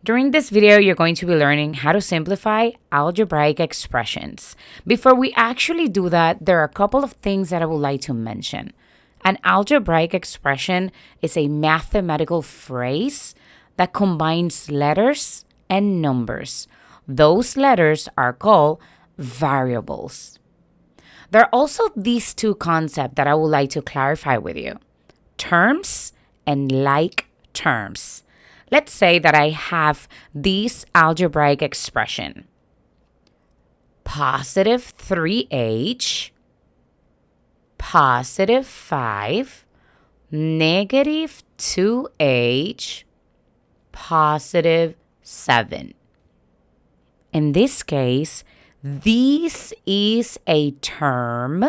During this video, you're going to be learning how to simplify algebraic expressions. Before we actually do that, there are a couple of things that I would like to mention. An algebraic expression is a mathematical phrase that combines letters and numbers. Those letters are called variables. There are also these two concepts that I would like to clarify with you: terms and like terms. Let's say that I have this algebraic expression: positive 3h, positive 5, negative 2h, positive 7. In this case, this is a term.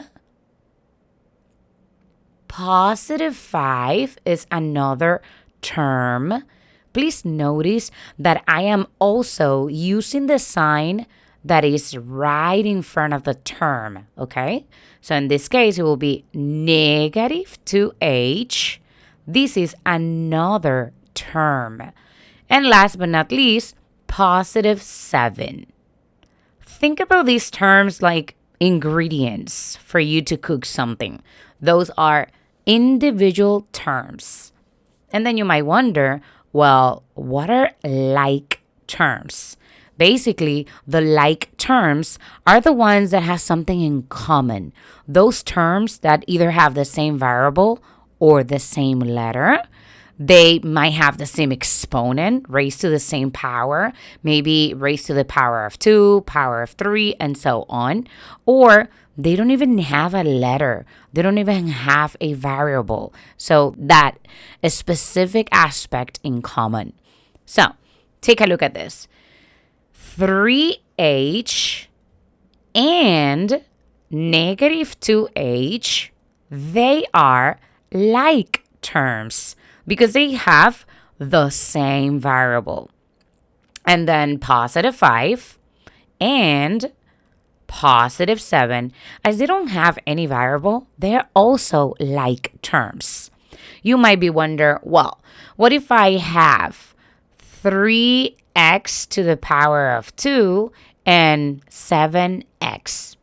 Positive 5 is another term. Please notice that I am also using the sign that is right in front of the term, okay? So in this case, it will be negative 2h. This is another term. And last but not least, positive 7. Think about these terms like ingredients for you to cook something. Those are individual terms. And then you might wonder, well, what are like terms? Basically, the like terms are the ones that have something in common. Those terms that either have the same variable or the same letter. They might have the same exponent raised to the same power, maybe raised to the power of 2, power of 3, and so on. Or they don't even have a letter. They don't even have a variable. So that a specific aspect in common. So take a look at this. 3h and negative 2h, they are like terms because they have the same variable. And then positive 5 and positive 7, as they don't have any variable, they're also like terms. You might be wondering, well, what if I have 3x to the power of 2 and 7x?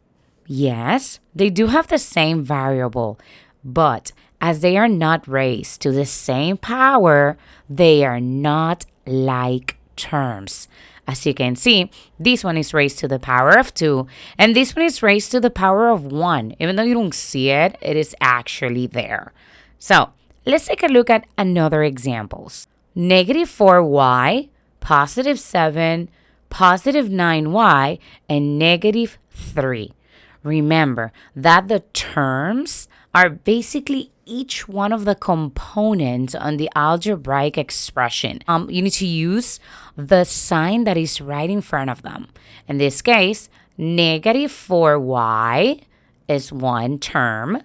Yes, they do have the same variable, but as they are not raised to the same power, they are not like terms. As you can see, this one is raised to the power of 2, and this one is raised to the power of 1. Even though you don't see it, it is actually there. So let's take a look at another examples. Negative 4y, positive 7, positive 9y, and negative 3. Remember that the terms are basically each one of the components on the algebraic expression. You need to use the sign that is right in front of them. In this case, negative 4y is one term.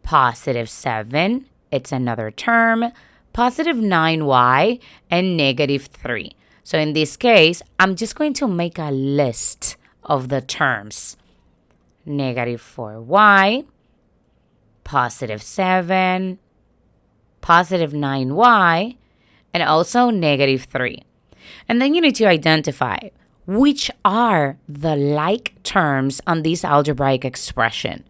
Positive 7, it's another term. Positive 9y and negative 3. So in this case, I'm just going to make a list of the terms. Negative 4y, positive 7, positive 9y, and also negative 3. And then you need to identify which are the like terms on this algebraic expression.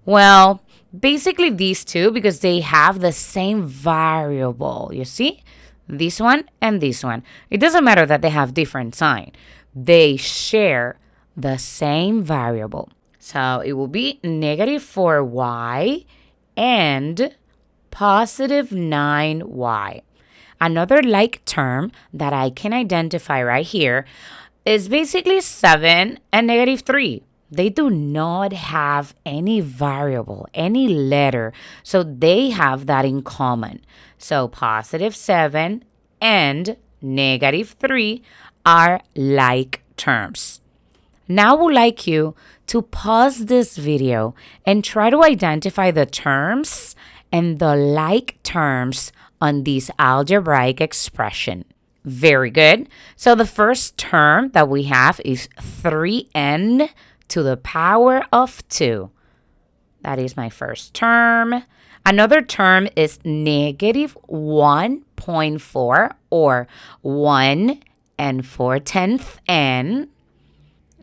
Well, basically these two, because they have the same variable. You see? This one and this one. It doesn't matter that they have different sign. They share the same variable. So it will be negative 4y and positive 9y. Another like term that I can identify right here is basically 7 and negative 3. They do not have any variable, any letter, so they have that in common. So positive 7 and negative 3 are like terms. Now I would like you to pause this video and try to identify the terms and the like terms on this algebraic expression. Very good. So the first term that we have is 3n to the power of 2. That is my first term. Another term is negative 1.4 or 1 and 4/10 n.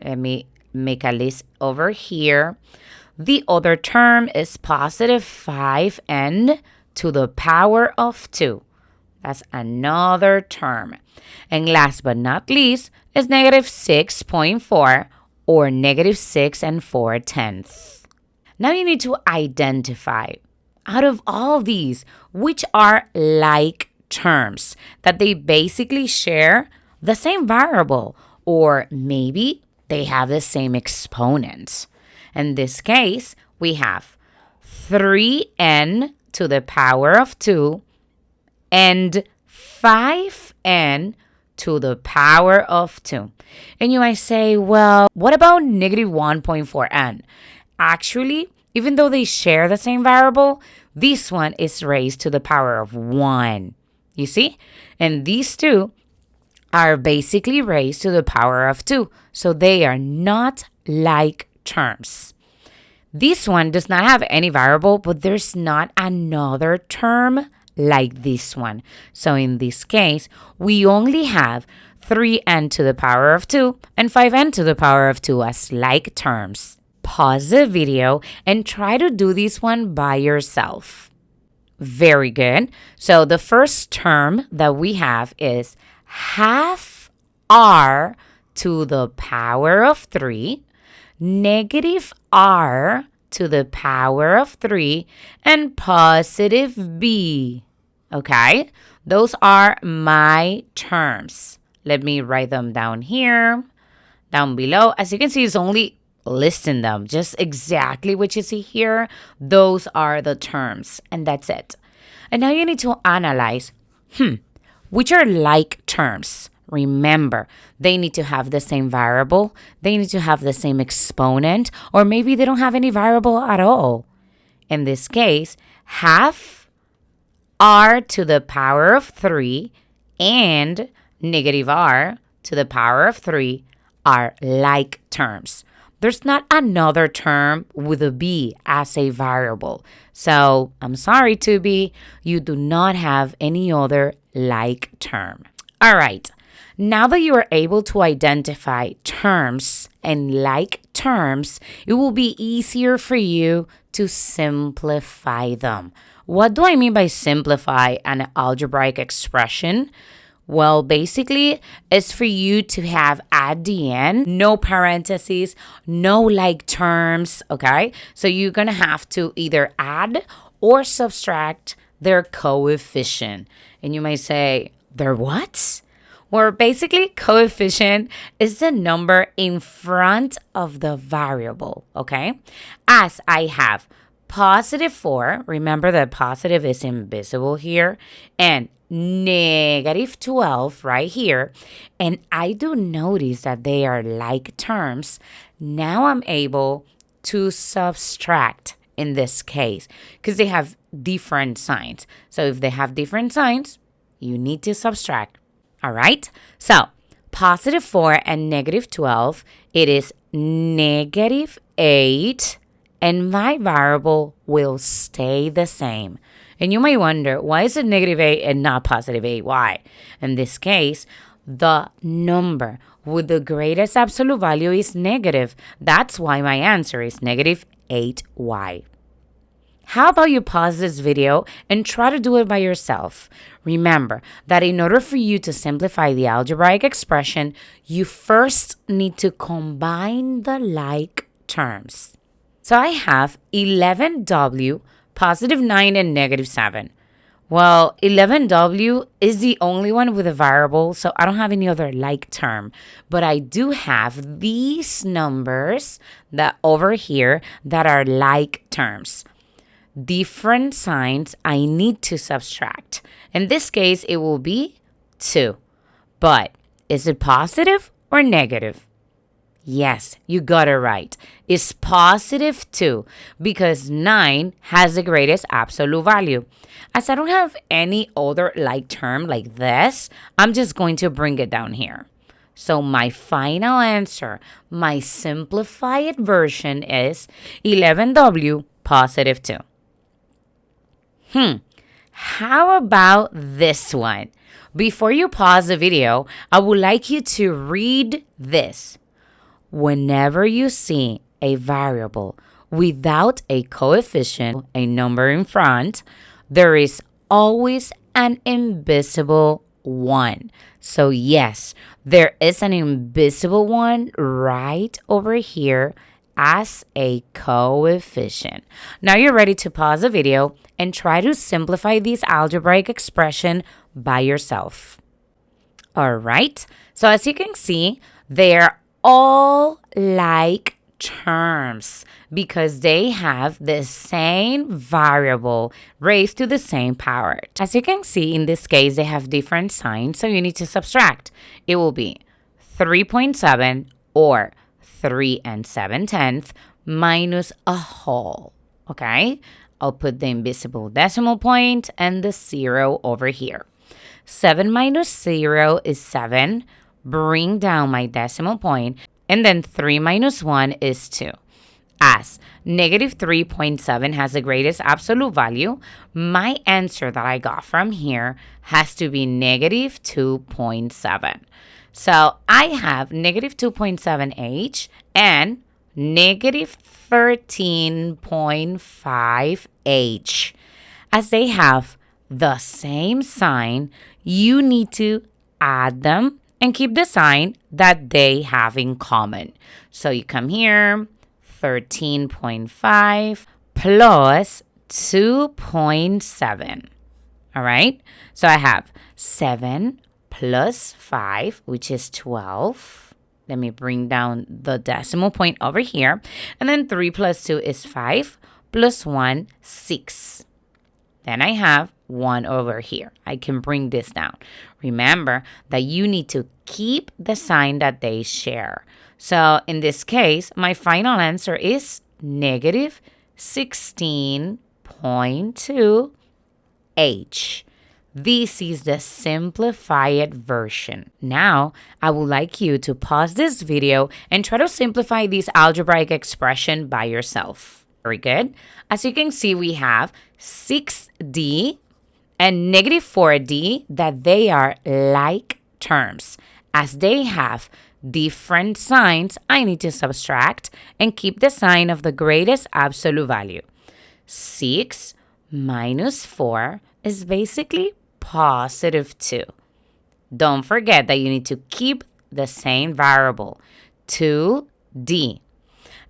Let me make a list over here. The other term is positive 5n to the power of 2. That's another term. And last but not least is negative 6.4 or negative 6 and 4/10. Now you need to identify out of all these which are like terms that they basically share the same variable or maybe they have the same exponent. In this case, we have 3n to the power of 2 and 5n to the power of 2. And you might say, well, what about negative 1.4n? Actually, even though they share the same variable, this one is raised to the power of 1. You see? And these two are basically raised to the power of 2. So they are not like terms. This one does not have any variable, but there's not another term like this one. So in this case, we only have 3n to the power of 2 and 5n to the power of 2 as like terms. Pause the video and try to do this one by yourself. Very good. So the first term that we have is half r to the power of 3, negative r to the power of 3, and positive b. Okay? Those are my terms. Let me write them down here, down below. As you can see, it's only listing them, just exactly what you see here. Those are the terms, and that's it. And now you need to analyze, which are like terms. Remember, they need to have the same variable, they need to have the same exponent, or maybe they don't have any variable at all. In this case, half r to the power of 3 and negative r to the power of 3 are like terms. There's not another term with a b as a variable. So I'm sorry, 2b, you do not have any other like term. All right, now that you are able to identify terms and like terms, it will be easier for you to simplify them. What do I mean by simplify an algebraic expression? Well, basically, it's for you to have at the end, no parentheses, no like terms, okay? So you're going to have to either add or subtract their coefficient. And you might say, their what? Well, basically, coefficient is the number in front of the variable, okay? As I have positive 4, remember that positive is invisible here, and negative 12 right here, and I do notice that they are like terms. Now I'm able to subtract in this case because they have different signs. So if they have different signs, you need to subtract. All right? So positive 4 and negative 12, it is negative 8, and my variable will stay the same. And you might wonder, why is it negative 8 and not positive 8? Why? In this case, the number with the greatest absolute value is negative. That's why my answer is negative 8y. How about you pause this video and try to do it by yourself? Remember that in order for you to simplify the algebraic expression, you first need to combine the like terms. So I have 11w, positive 9, and negative 7. Well, 11w is the only one with a variable, so I don't have any other like term. But I do have these numbers that over here that are like terms. Different signs I need to subtract. In this case, it will be 2. But is it positive or negative? Yes, you got it right. It's positive 2 because 9 has the greatest absolute value. As I don't have any other like term like this, I'm just going to bring it down here. So my final answer, my simplified version is 11w positive 2. How about this one? Before you pause the video, I would like you to read this. Whenever you see a variable without a coefficient, a number in front, there is always an invisible one. So yes, there is an invisible one right over here as a coefficient. Now you're ready to pause the video and try to simplify this algebraic expression by yourself. All right, so as you can see, they're all like terms because they have the same variable raised to the same power. As you can see, in this case, they have different signs, so you need to subtract. It will be 3.7 or 3 and 7/10 minus a whole, okay? I'll put the invisible decimal point and the 0 over here. 7 minus 0 is 7. Bring down my decimal point, and then 3 minus 1 is 2. As negative 3.7 has the greatest absolute value, my answer that I got from here has to be negative 2.7. So I have negative 2.7h and negative 13.5h. As they have the same sign, you need to add them and keep the sign that they have in common. So you come here, 13.5 plus 2.7. All right? So I have 7 plus 5, which is 12. Let me bring down the decimal point over here. And then 3 plus 2 is 5, plus 1, 6. Then I have 1 over here. I can bring this down. Remember that you need to keep the sign that they share. So in this case, my final answer is negative 16.2h. This is the simplified version. Now, I would like you to pause this video and try to simplify this algebraic expression by yourself. Very good. As you can see, we have 6d and negative 4d that they are like terms. As they have different signs, I need to subtract and keep the sign of the greatest absolute value. 6 minus 4 is basically positive 2. Don't forget that you need to keep the same variable, 2d.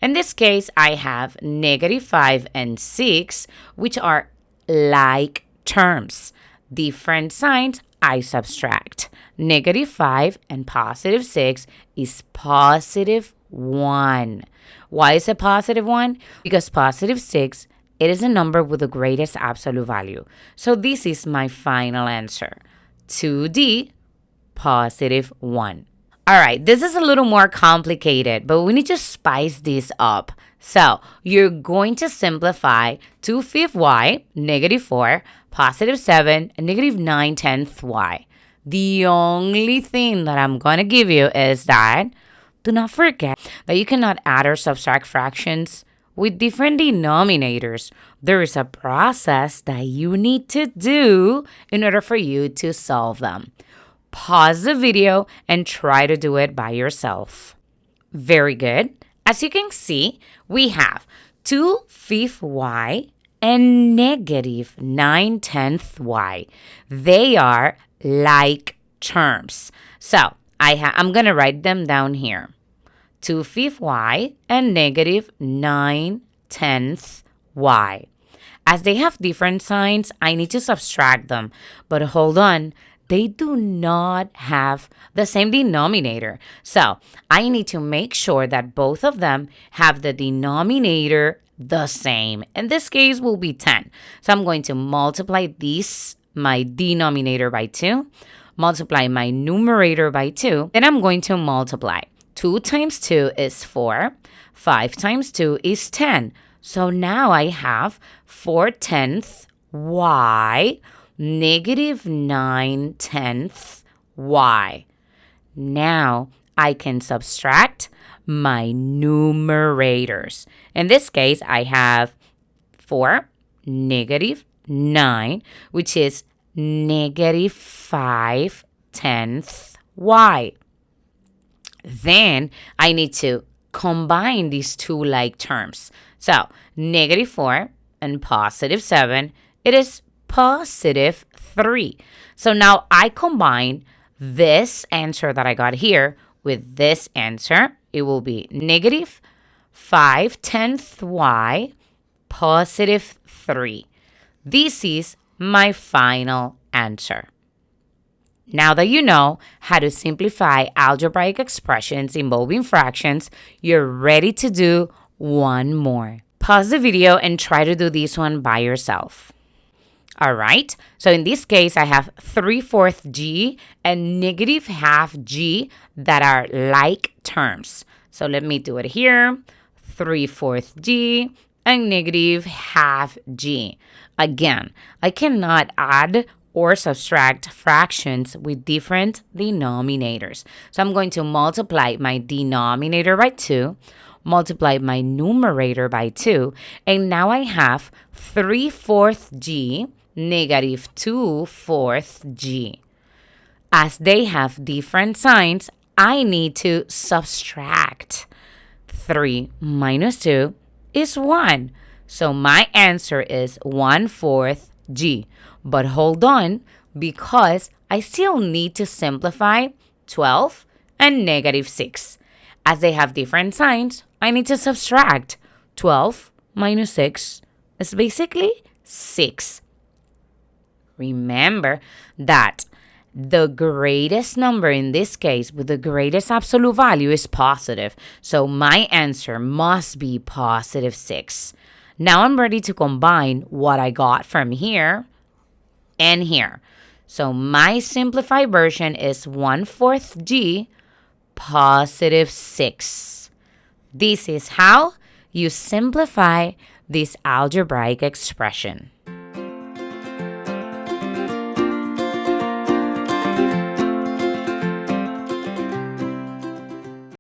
In this case, I have negative 5 and 6, which are like terms. Different signs, I subtract. Negative 5 and positive 6 is positive 1. Why is it positive 1? Because positive 6, it is a number with the greatest absolute value. So this is my final answer. 2d, positive 1. All right, this is a little more complicated, but we need to spice this up. So you're going to simplify 2/5 y, negative 4, positive 7, and negative 9/10 y. The only thing that I'm going to give you is that do not forget that you cannot add or subtract fractions with different denominators. There is a process that you need to do in order for you to solve them. Pause the video and try to do it by yourself. Very good. As you can see, we have 2/5 y and negative 9/10 y. They are like terms. So I'm going to write them down here. 2/5 y and negative 9/10 y. As they have different signs, I need to subtract them. But hold on. They do not have the same denominator. So I need to make sure that both of them have the denominator the same. In this case will be 10. So I'm going to multiply my denominator by 2, multiply my numerator by 2, then I'm going to multiply. 2 times 2 is 4, 5 times 2 is 10. So now I have 4/10 y negative 9/10 y. Now I can subtract my numerators. In this case, I have 4 negative 9, which is negative 5/10 y. Then I need to combine these two like terms. So negative 4 and positive 7, it is positive 3. So now I combine this answer that I got here with this answer. It will be negative 5/10 y positive 3. This is my final answer. Now that you know how to simplify algebraic expressions involving fractions, you're ready to do one more. Pause the video and try to do this one by yourself. All right, so in this case, I have 3/4 g and negative half g that are like terms. So let me do it here. 3/4 g and negative half g. Again, I cannot add or subtract fractions with different denominators. So I'm going to multiply my denominator by 2, multiply my numerator by 2, and now I have 3/4 g negative 2/4 g. As they have different signs, I need to subtract. 3 minus 2 is 1. So my answer is 1/4 g. But hold on, because I still need to simplify 12 and negative 6. As they have different signs, I need to subtract. 12 minus 6 is basically 6. Remember that the greatest number in this case with the greatest absolute value is positive. So my answer must be positive 6. Now I'm ready to combine what I got from here and here. So my simplified version is 1/4 g positive 6. This is how you simplify this algebraic expression.